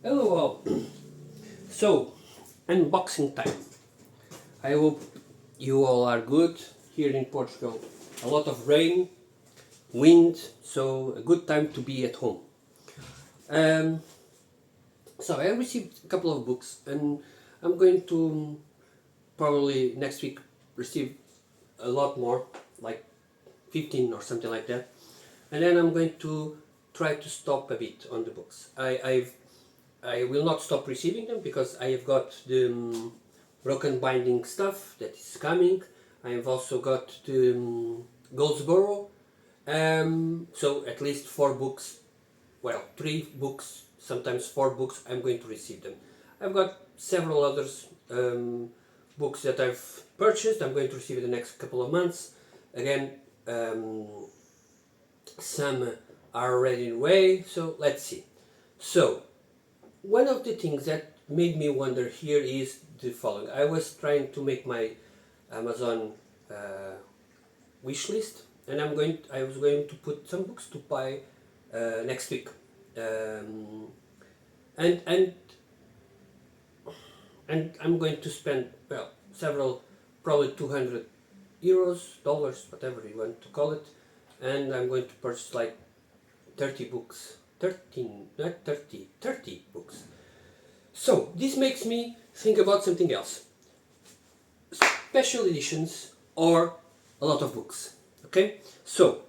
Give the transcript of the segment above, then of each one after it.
Hello all. So, unboxing time. I hope you all are good. Here in Portugal, a lot of rain, wind, so a good time to be at home. Um, so I received a couple of books, and I'm going to probably next week receive a lot more, like 15 or something like that. And then I'm going to try to stop a bit on the books. I will not stop receiving them because I have got the Broken Binding stuff that is coming. I have also got the Goldsboro. So at least 4 books, well, 3 books, sometimes 4 books, I'm going to receive them. I've got several others books that I've purchased. I'm going to receive in the next couple of months. Again, some are already in the way, so let's see. So, one of the things that made me wonder here is the following. I was trying to make my Amazon wish list, and I was going to put some books to buy next week, and and and I'm going to spend several, probably 200 euros, dollars, whatever you want to call it, and I'm going to purchase like 30 books. 13, not 30, 30 books. So, this makes me think about something else. Special editions or a lot of books. Okay? So,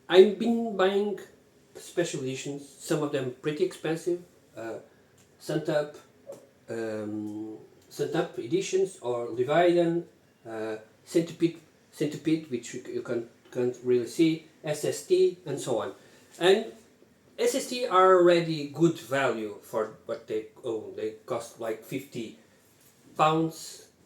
I've been buying special editions, some of them pretty expensive. Suntap, Suntap editions or Leviathan, Centipede, which you can't really see, SST, and so on. And SST are already good value for what they own. They cost like £50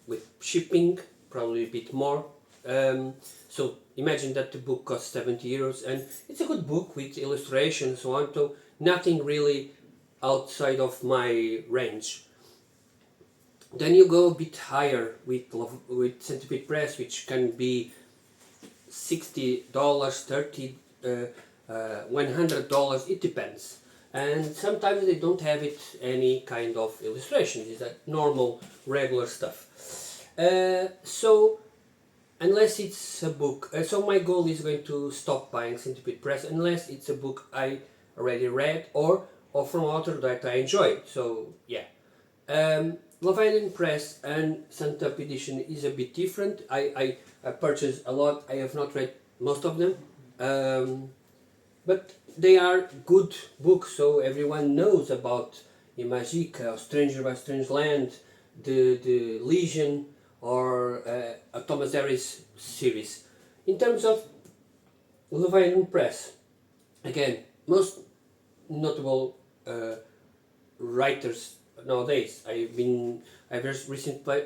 with shipping, probably a bit more. So imagine that the book costs 70 euros, and it's a good book with illustration and so on. So nothing really outside of my range. Then you go a bit higher with Centipede Press, which can be $60, $100. It depends. And sometimes they don't have any kind of illustration. It's that normal, regular stuff. So unless it's a book, so my goal is going to stop buying Centipede Press unless it's a book I already read or from author that I enjoy. So yeah. Leviathan Press and Suntap edition is a bit different. I purchased a lot. I have not read most of them, but they are good books. So everyone knows about Imagica, Stranger by Strange Land, the Legion, or a Thomas Harris series. In terms of Leviathan Press, again, most notable writers nowadays. I've just recently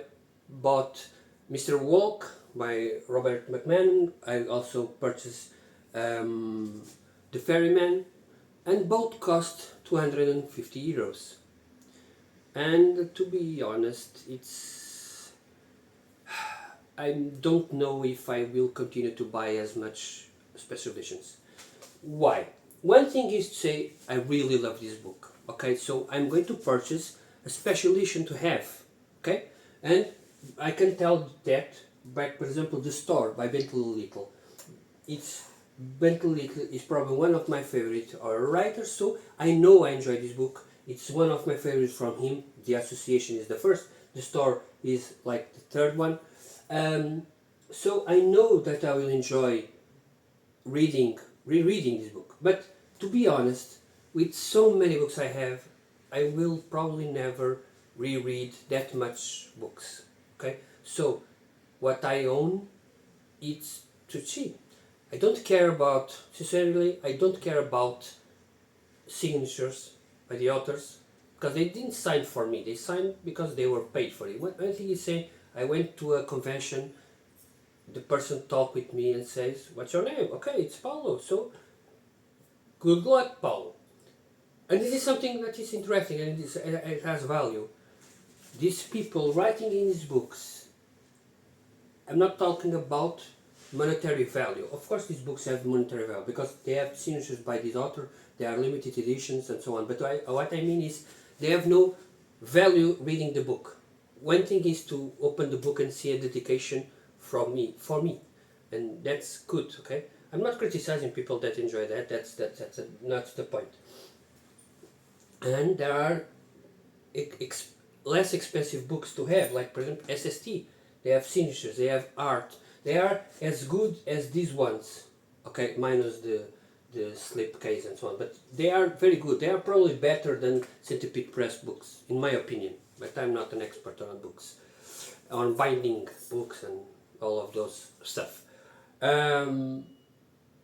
bought Mr. Walk by Robert McMahon. I also purchased The Ferryman, and both cost 250 euros. And to be honest, I don't know if I will continue to buy as much special editions. Why? One thing is to say I really love this book. Okay, so I'm going to purchase a special edition to have. Okay, and I can tell that by, for example, The Store by Bentley Little. Bentley Little is probably one of my favorite writers, so I know I enjoy this book. It's one of my favorites from him. The Association is the first. The Store is like the third one. So I know that I will enjoy rereading this book. But to be honest, with so many books I have, I will probably never reread that much books. Okay, so what I own, it's too cheap. I don't care about, sincerely, I don't care about signatures by the authors because they didn't sign for me. They signed because they were paid for it. One thing is saying, I went to a convention, the person talked with me and says, "What's your name?" "Okay, it's Paulo." So, good luck, Paulo. And this is something that is interesting and it has value. These people writing in these books, I'm not talking about monetary value. Of course, these books have monetary value because they have signatures by this author, they are limited editions and so on. But what I mean is, they have no value reading the book. One thing is to open the book and see a dedication from me, for me, and that's good. Okay, I'm not criticizing people that enjoy that. That's not the point. And there are less expensive books to have, like for example SST. They have signatures, they have art. They are as good as these ones. Okay, minus the slip case and so on. But they are very good. They are probably better than Centipede Press books, in my opinion. But I'm not an expert on books, on binding books and all of those stuff.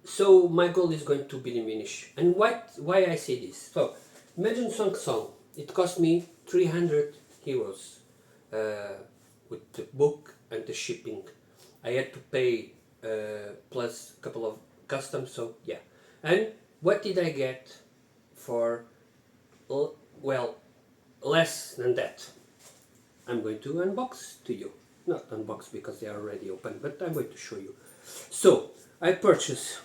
So my goal is going to be diminished. And why I say this? So imagine Song. It cost me 300 euros with the book and the shipping. I had to pay plus a couple of customs. So yeah. And what did I get for, well, less than that? I'm going to unbox to you. Not unbox because they are already open, but I'm going to show you. So I purchased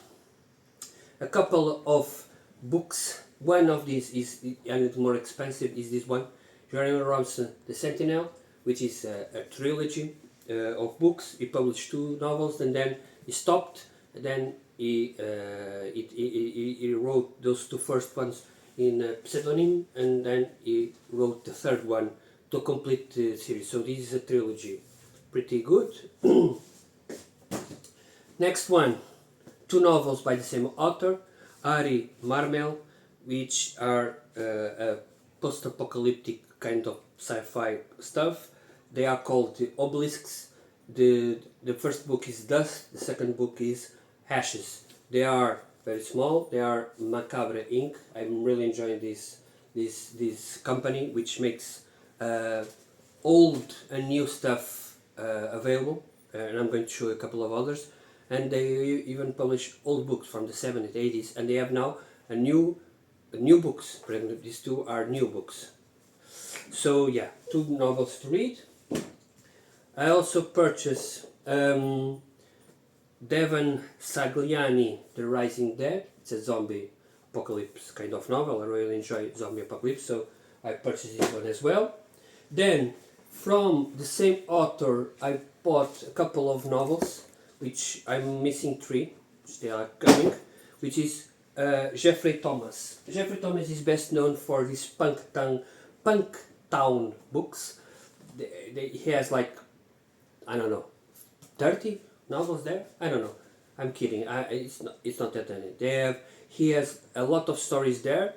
a couple of books. One of these is, and it's more expensive, is this one, Jeremy Robinson, The Sentinel, which is a trilogy of books. He published 2 novels and then he stopped. And then he wrote those 2 first ones in pseudonym, and then he wrote the 3rd one to complete the series. So this is a trilogy, pretty good. Next one, 2 novels by the same author, Ari Marmel, which are a post-apocalyptic kind of sci-fi stuff. They are called the Obelisks. The first book is Dust, the second book is Ashes. They are very small. They are Macabre Inc. I'm really enjoying this company, which makes old and new stuff available, and I'm going to show you a couple of others. And they even publish old books from the 70s, 80s, and they have now new books. These 2 are new books. So yeah, 2 novels to read. I also purchased Devon Sagliani, The Rising Dead. It's a zombie apocalypse kind of novel. I really enjoy zombie apocalypse, so I purchased this one as well. Then, from the same author, I bought a couple of novels, which I'm missing 3, which they are coming, which is Jeffrey Thomas. Jeffrey Thomas is best known for his Punk Town books. He has like, I don't know, 30 novels there? I don't know. I'm kidding. It's not that many. He has a lot of stories there.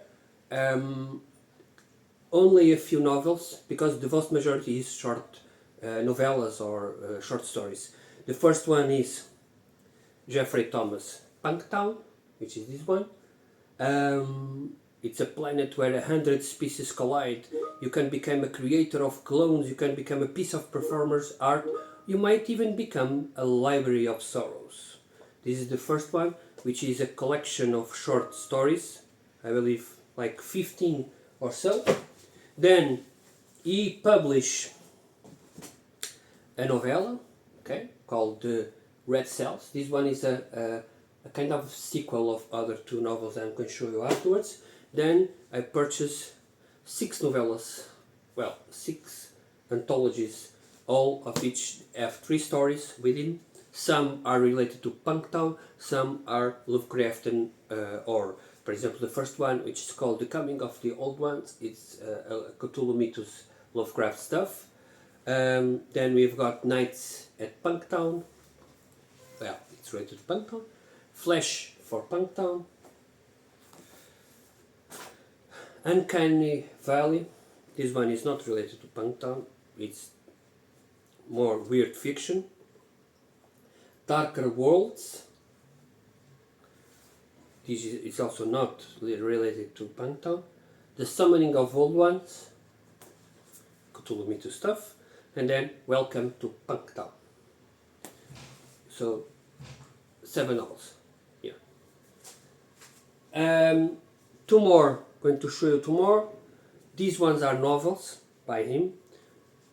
Only a few novels, because the vast majority is short novellas or short stories. The first one is Jeffrey Thomas, Punktown, which is this one. It's a planet where 100 species collide. You can become a creator of clones, you can become a piece of performer's art, you might even become a library of sorrows. This is the first one, which is a collection of short stories, I believe like 15 or so. Then he published a novella, okay, called Red Cells. This one is a kind of sequel of other 2 novels I'm going to show you afterwards. Then I purchased 6 novellas, well, 6 anthologies, all of which have 3 stories within. Some are related to Punktown, some are Lovecraftian or, for example, the first one, which is called The Coming of the Old Ones, it's a Cthulhu Mythos Lovecraft stuff. Then we've got Nights at Punktown, well, it's related to Punktown. Flesh for Punktown. Uncanny Valley, this one is not related to Punktown, it's more weird fiction. Darker Worlds, this is also not related to Punktown. The Summoning of Old Ones, Cthulhu Mythos stuff. And then Welcome to Punktown. So 7 novels. Yeah. 2 more. Going to show you 2 more. These ones are novels by him.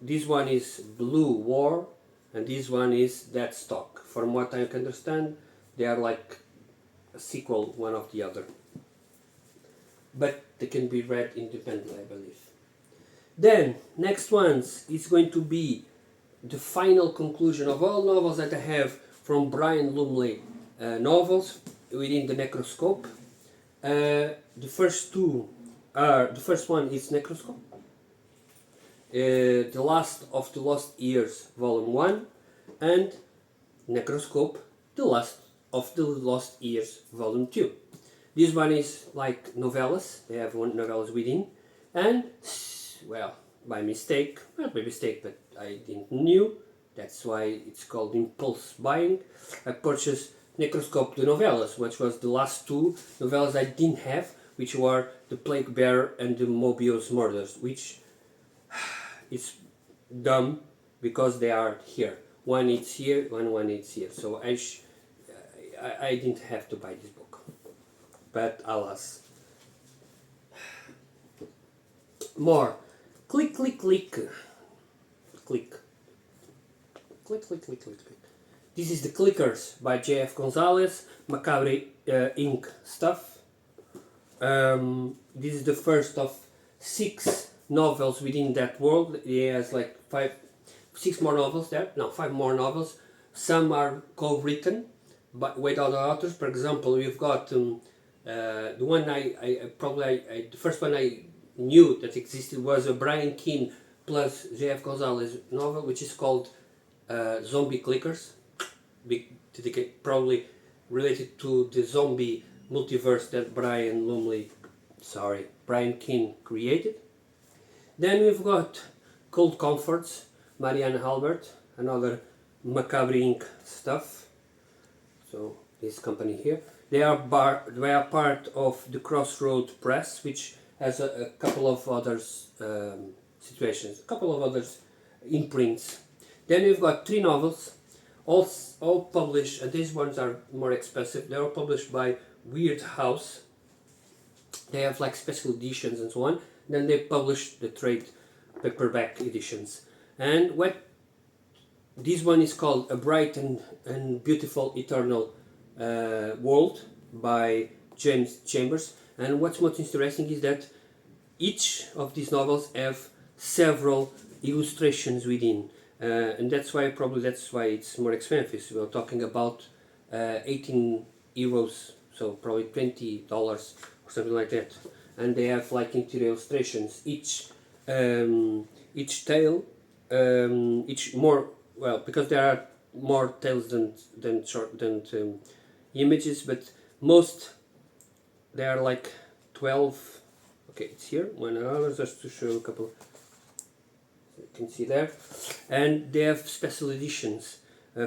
This one is Blue War. and this one is Dead Stock. From what I can understand, they are like a sequel, one of the other. But they can be read independently, I believe. Then, next ones is going to be the final conclusion of all novels that I have from Brian Lumley novels within the Necroscope. The first two are, the first one is Necroscope, The Last of the Lost Years, Volume 1, and Necroscope, The Last of the Lost Years, Volume 2. This one is like novellas, they have one novellas within, and, well, by mistake, not by mistake, but I didn't knew, that's why it's called impulse buying, I purchased Necroscope the novellas, which was the last two novellas I didn't have, which were The Plague Bearer and The Mobius Murders, which is dumb because they are here. One is here, one is here. So I didn't have to buy this book. But alas. More. Click, click, click. Click. Click, click, click, click, click. This is The Clickers by J.F. Gonzalez, Macabre Inc. stuff. This is the first of 6 novels within that world. He has like 6 more novels there. No, 5 more novels. Some are co-written but with other authors. For example, we've got the one the first one I knew that existed was a Brian Keane plus J.F. Gonzalez novel, which is called Zombie Clickers. Probably related to the zombie multiverse that Brian Keane created. Then we've got Cold Comforts, Marianne Halbert, another Macabre Inc. stuff. So this company here, they are part of the Crossroad Press, which has a couple of others situations, a couple of others imprints. Then we've got 3 novels, all published, and these ones are more expensive. They are published by Weird House. They have like special editions and so on. Then they publish the trade paperback editions. And what this one is called A Bright and Beautiful Eternal World by James Chambers. And what's most interesting is that each of these novels have several illustrations within. And that's why it's more expensive. So we're talking about 18 euros, so probably $20 or something like that. And they have like interior illustrations. Each tale, each more, well, because there are more tales than images, but most they are like 12. Okay, it's here. One another, just to show a couple. You can see there, and they have special editions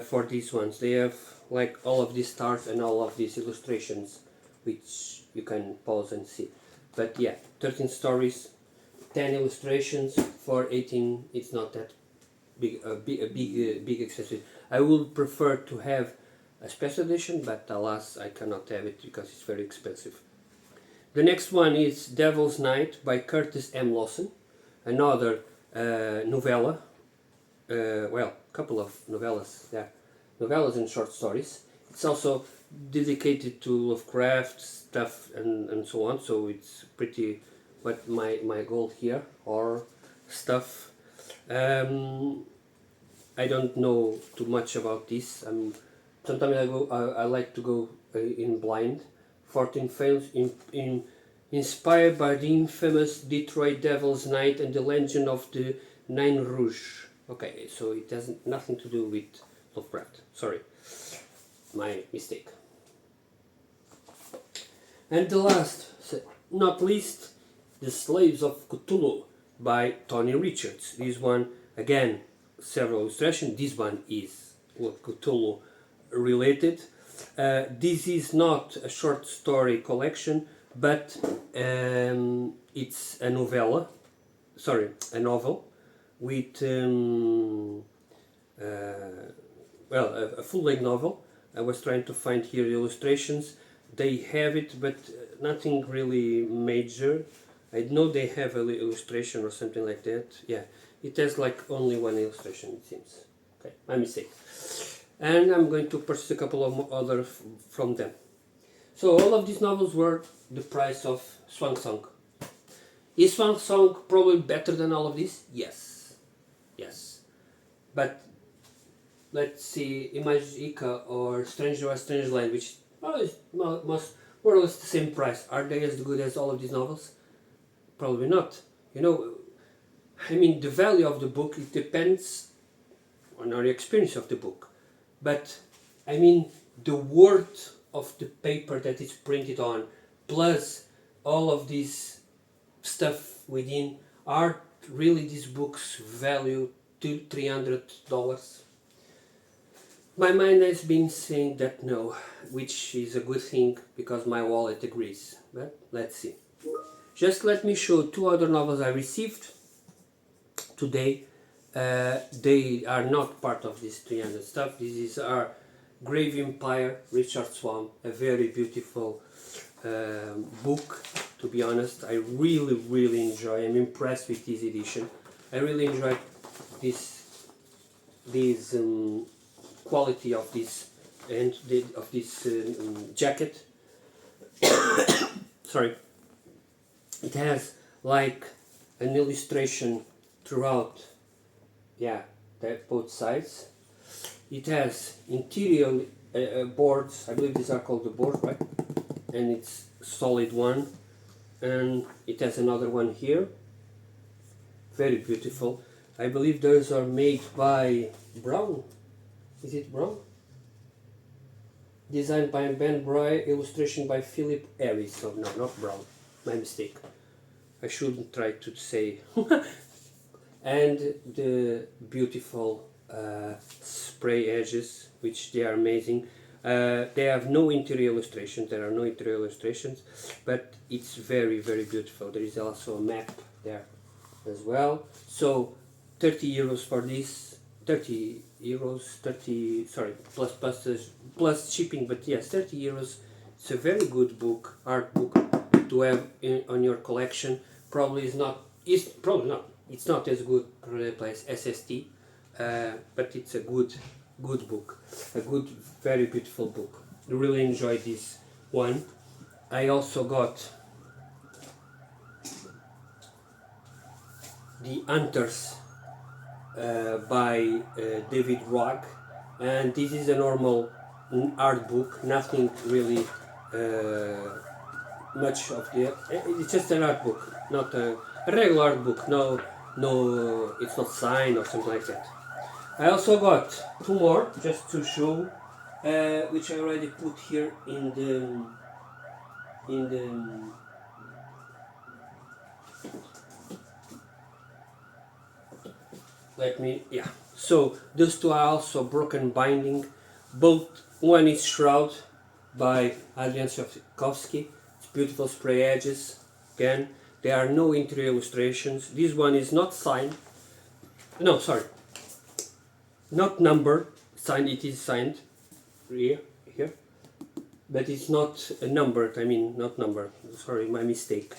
for these ones. They have like all of these stars and all of these illustrations, which you can pause and see. But yeah, 13 stories, 10 illustrations for 18. It's not that big, big expensive. I would prefer to have a special edition, but alas, I cannot have it because it's very expensive. The next one is Devil's Night by Curtis M. Lawson, another novella. Well, a couple of novellas there, novellas and short stories. It's also dedicated to Lovecraft stuff and so on, so it's pretty what my goal here, or stuff. I don't know too much about this. Sometimes I like to go in blind. 14 Fails, inspired by the infamous Detroit Devil's Night and the legend of the Nain Rouge. Okay, so it has nothing to do with Lovecraft. Sorry, my mistake. And the last, not least, The Slaves of Cthulhu by Tony Richards. This one, again, several illustrations. This one is Cthulhu related. This is not a short story collection, but it's a novel with a full-length novel. I was trying to find here the illustrations. They have it, but nothing really major. I know they have an illustration or something like that. Yeah, it has like only one illustration, it seems. Okay, my mistake. And I'm going to purchase a couple of other from them. So all of these novels were the price of Swan Song. Is Swan Song probably better than all of these? Yes. Yes. But let's see, Imagica or Stranger or Strange Land, which is most more or less the same price. Are they as good as all of these novels? Probably not. You know, I mean, the value of the book, it depends on our experience of the book. But, I mean, the worth of the paper that it's printed on, plus all of this stuff within, are really these books value $200-300? My mind has been saying that no, which is a good thing because my wallet agrees. But let's see. Just let me show two other novels I received today. They are not part of this 300 stuff. This is our Grave Empire, Richard Swan, a very beautiful book. To be honest, I really enjoy. I'm impressed with this edition. I really enjoy this quality of this and of this jacket. Sorry. It has like an illustration throughout, yeah, both sides. It has interior boards. I believe these are called the boards, right? And it's solid one. And it has another one here. Very beautiful. I believe those are made by Brown. Is it Brown? Designed by Ben Bry, illustration by Philip Harris. So no, not Brown. My mistake. I shouldn't try to say. And the beautiful spray edges, which they are amazing. They have no interior illustrations. There are no interior illustrations, but it's very beautiful. There is also a map there as well. So 30 euros for this. 30 euros. 30. Sorry, plus shipping. But yes, 30 euros. It's a very good book, art book, to have on your collection. Probably is not. It's not as good as SST, but it's a good book, a good, very beautiful book. I really enjoyed this one. I also got The Hunters by David Rogg, and this is a normal art book, nothing really much of the. It's just an art book, not a regular art book. No, it's not signed or something like that. I also got two more just to show, which I already put here in the let me, yeah. So those two are also broken binding. Both, one is Shroud by Adrian Tchaikovsky. It's beautiful spray edges. Again, there are no interior illustrations. This one is not signed. No, sorry. Not numbered. Signed. It is signed here, but it's not numbered. I mean, not numbered. Sorry, my mistake.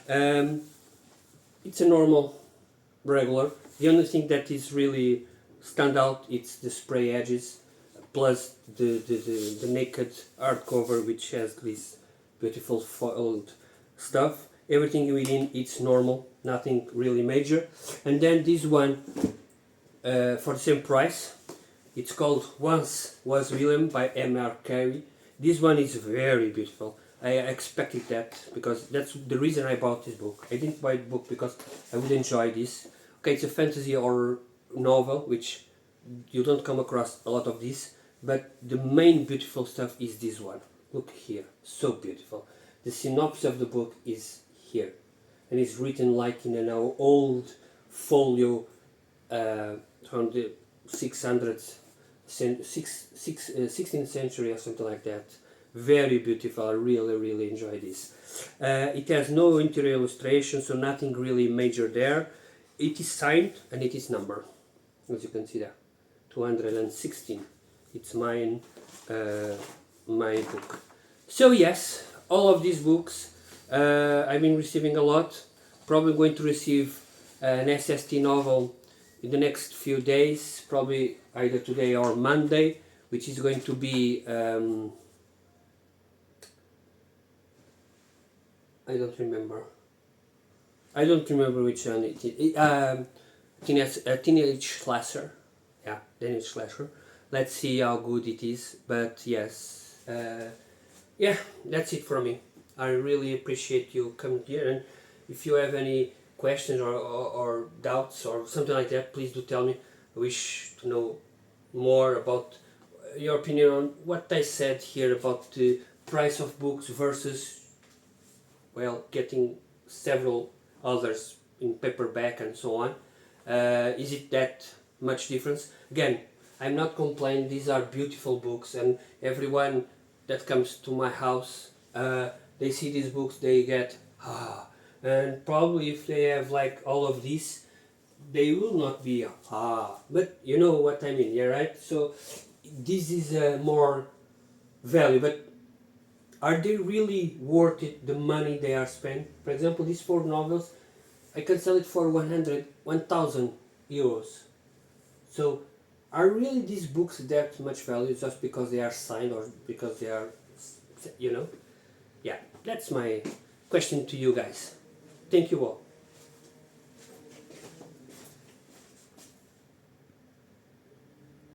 It's a normal, regular. The only thing that is really stand out, it's the spray edges, plus the naked hardcover, which has this beautiful foiled stuff. Everything within it's normal, nothing really major. And then this one, for the same price, it's called Once Was William by M.R. Carey. This one is very beautiful. I expected that because that's the reason I bought this book. I didn't buy the book because I would enjoy this. Okay, it's a fantasy horror novel, which you don't come across a lot of this, but the main beautiful stuff is this one. Look here, so beautiful. The synopsis of the book is here, and it's written like in an old folio from the 16th century or something like that. Very beautiful. I really enjoy this. It has no interior illustration, so nothing really major there. It is signed and it is numbered, as you can see there, 216. It's mine, my book. So yes, all of these books I've been receiving a lot. Probably going to receive an SST novel in the next few days, probably either today or Monday, which is going to be I don't remember. I don't remember which one it is. Teenage Slasher. Yeah, Teenage Slasher. Let's see how good it is. But yes, yeah, that's it from me. I really appreciate you coming here, and if you have any questions or doubts or something like that, please do tell me. I wish to know more about your opinion on what I said here about the price of books versus, well, getting several others in paperback and so on. Is it that much difference? Again, I'm not complaining. These are beautiful books, and everyone that comes to my house, they see these books, they get and probably if they have like all of these, they will not be but you know what I mean, yeah, right? So this is more value, but are they really worth it, the money they are spent? For example, these 4 novels, I can sell it for 1,000 euros. So are really these books that much value just because they are signed or because they are, you know? Yeah, that's my question to you guys. Thank you all.